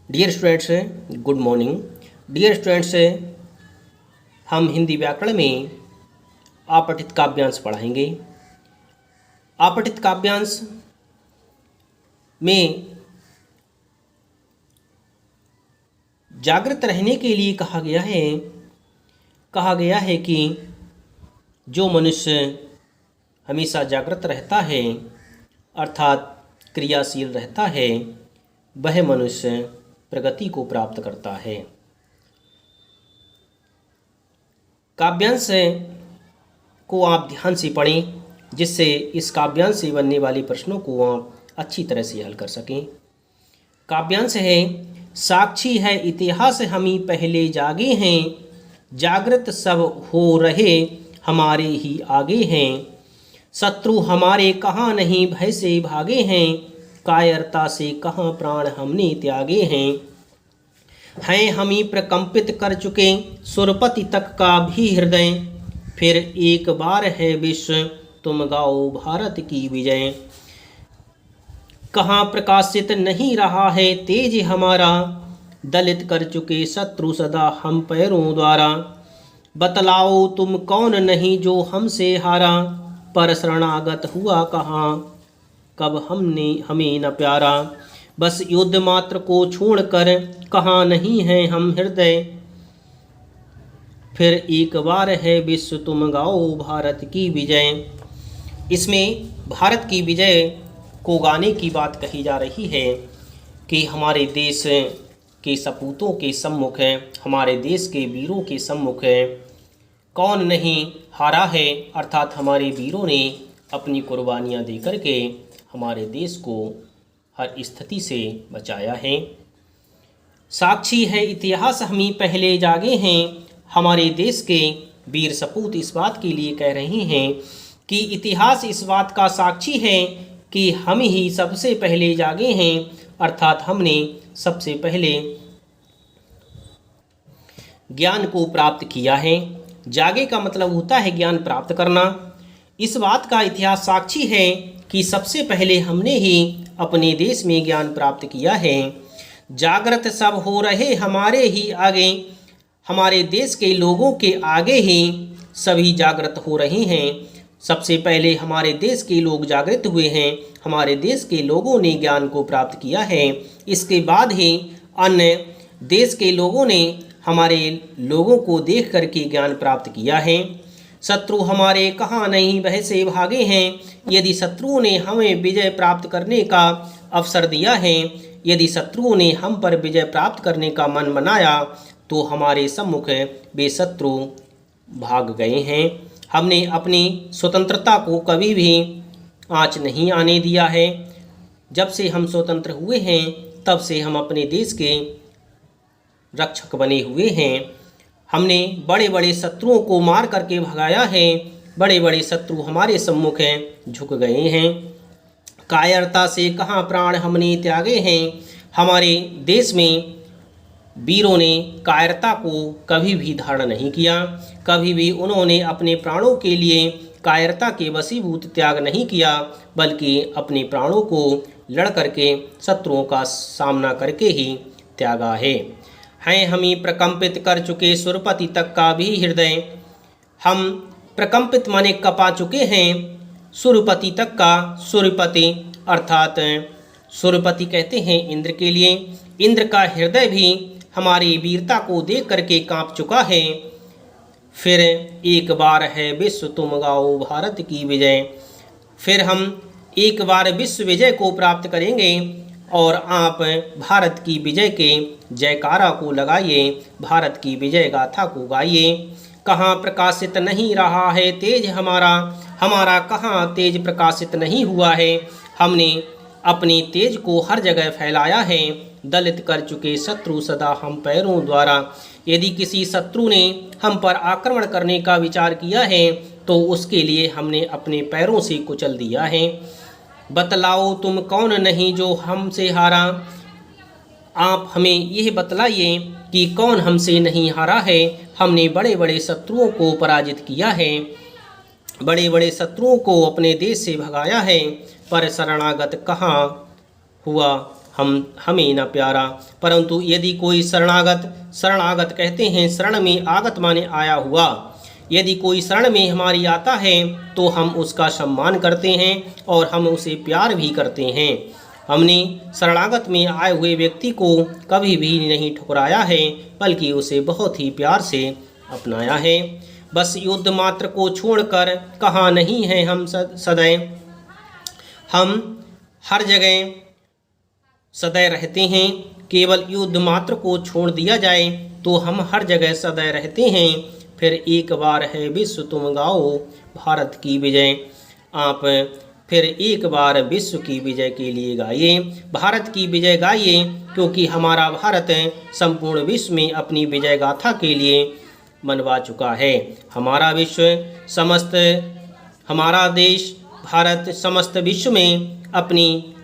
Dear students, good morning. Dear students, हम हिंदी व्याकरण में आपठित काव्यांश पढ़ाएंगे। आपठित काव्यांश में जागृत रहने के लिए कहा गया है कि जो मनुष्य हमेशा जागृत रहता है अर्थात क्रियाशील रहता है, वह मनुष्य प्रगति को प्राप्त करता है। काव्यांश को आप ध्यान से पढ़ें, जिससे इस काव्यांश से बनने वाले प्रश्नों को आप अच्छी तरह से हल कर सकें। काव्यांश है, साक्षी है इतिहास हमी पहले जागे हैं, जागृत सब हो रहे हमारे ही आगे हैं, शत्रु हमारे कहाँ नहीं भय से भागे हैं, कायरता से कहाँ प्राण हमने त्यागे हैं हमी प्रकंपित कर चुके सुरपति तक का भी हृदय, फिर एक बार है विश्व तुम गाओ भारत की विजय, कहाँ प्रकाशित नहीं रहा है तेज हमारा, दलित कर चुके शत्रु सदा हम पैरों द्वारा, बतलाओ तुम कौन नहीं जो हमसे हारा, पर शरणागत हुआ कहाँ कब हमें न प्यारा, बस युद्ध मात्र को छोड़कर कहाँ नहीं हैं हम हृदय, फिर एक बार है विश्व तुम गाओ भारत की विजय। इसमें भारत की विजय को गाने की बात कही जा रही है कि हमारे देश के सपूतों के सम्मुख है, हमारे देश के वीरों के सम्मुख है कौन नहीं हारा है, अर्थात हमारे वीरों ने अपनी कुर्बानियाँ दे करके हमारे देश को हर स्थिति से बचाया है। साक्षी है इतिहास हमी पहले जागे हैं, हमारे देश के वीर सपूत इस बात के लिए कह रहे हैं कि इतिहास इस बात का साक्षी है कि हम ही सबसे पहले जागे हैं, अर्थात हमने सबसे पहले ज्ञान को प्राप्त किया है। जागे का मतलब होता है ज्ञान प्राप्त करना। इस बात का इतिहास साक्षी है कि सबसे पहले हमने ही अपने देश में ज्ञान प्राप्त किया है। जागृत सब हो रहे हमारे ही आगे, हमारे देश के लोगों के आगे ही सभी जागृत हो रहे हैं। सबसे पहले हमारे देश के लोग जागृत हुए हैं, हमारे देश के लोगों ने ज्ञान को प्राप्त किया है। इसके बाद ही अन्य देश के लोगों ने हमारे लोगों को देख करके ज्ञान प्राप्त किया है। शत्रु हमारे कहाँ नहीं भय से भागे हैं, यदि शत्रुओं ने हमें विजय प्राप्त करने का अवसर दिया है, यदि शत्रुओं ने हम पर विजय प्राप्त करने का मन बनाया तो हमारे सम्मुख वे शत्रु भाग गए हैं। हमने अपनी स्वतंत्रता को कभी भी आँच नहीं आने दिया है। जब से हम स्वतंत्र हुए हैं तब से हम अपने देश के रक्षक बने हुए हैं। हमने बड़े बड़े शत्रुओं को मार करके भगाया है, बड़े बड़े शत्रु हमारे सम्मुख हैं झुक गए हैं। कायरता से कहाँ प्राण हमने त्यागे हैं, हमारे देश में वीरों ने कायरता को कभी भी धारण नहीं किया, कभी भी उन्होंने अपने प्राणों के लिए कायरता के वशीभूत त्याग नहीं किया, बल्कि अपने प्राणों को लड़ करके शत्रुओं का सामना करके ही त्यागा है। हैं हमें प्रकंपित कर चुके सुरपति तक का भी हृदय, हम प्रकंपित माने कपा चुके हैं सुरपति तक का। सुरपति अर्थात सुरपति कहते हैं इंद्र के लिए, इंद्र का हृदय भी हमारी वीरता को देख करके कांप चुका है। फिर एक बार है विश्व तुम गाओ भारत की विजय, फिर हम एक बार विश्व विजय को प्राप्त करेंगे और आप भारत की विजय के जयकारा को लगाइए, भारत की विजय गाथा को गाइए। कहाँ प्रकाशित नहीं रहा है तेज हमारा, हमारा कहाँ तेज प्रकाशित नहीं हुआ है, हमने अपने तेज को हर जगह फैलाया है। दलित कर चुके शत्रु सदा हम पैरों द्वारा, यदि किसी शत्रु ने हम पर आक्रमण करने का विचार किया है तो उसके लिए हमने अपने पैरों से कुचल दिया है। बतलाओ तुम कौन नहीं जो हमसे हारा, आप हमें यह बतलाइए कि कौन हमसे नहीं हारा है। हमने बड़े बड़े शत्रुओं को पराजित किया है, बड़े बड़े शत्रुओं को अपने देश से भगाया है, पर शरणागत कहाँ हुआ हमें न प्यारा। परंतु यदि कोई शरणागत कहते हैं शरण में आगत माने आया हुआ, यदि कोई शरण में हमारी आता है तो हम उसका सम्मान करते हैं और हम उसे प्यार भी करते हैं। हमने शरणागत में आए हुए व्यक्ति को कभी भी नहीं ठुकराया है, बल्कि उसे बहुत ही प्यार से अपनाया है। बस युद्ध मात्र को छोड़कर कहाँ नहीं है हम सदैव, हम हर जगह सदैव रहते हैं। केवल युद्ध मात्र को छोड़ दिया जाए तो हम हर जगह सदैव रहते हैं। फिर एक बार है विश्व तुम गाओ भारत की विजय। आप फिर एक बार विश्व की विजय के लिए गाइए, भारत की विजय गाइए, क्योंकि हमारा भारत संपूर्ण विश्व में अपनी विजय गाथा के लिए मनवा चुका है। हमारा देश भारत समस्त विश्व में अपनी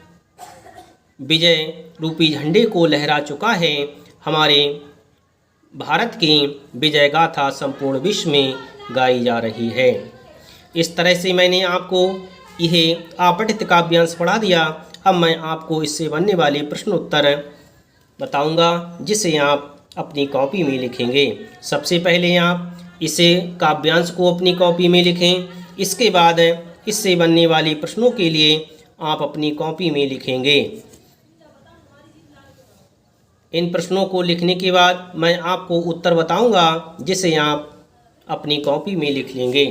विजय रूपी झंडे को लहरा चुका है। हमारे भारत की विजय गाथा संपूर्ण विश्व में गाई जा रही है। इस तरह से मैंने आपको यह आपठित काव्यांश पढ़ा दिया। अब मैं आपको इससे बनने वाले प्रश्नोत्तर बताऊंगा, जिसे आप अपनी कॉपी में लिखेंगे। सबसे पहले आप इसे काव्यांश को अपनी कॉपी में लिखें। इसके बाद इससे बनने वाले प्रश्नों के लिए आप अपनी कॉपी में लिखेंगे। इन प्रश्नों को लिखने के बाद मैं आपको उत्तर बताऊंगा, जिसे आप अपनी कॉपी में लिख लेंगे।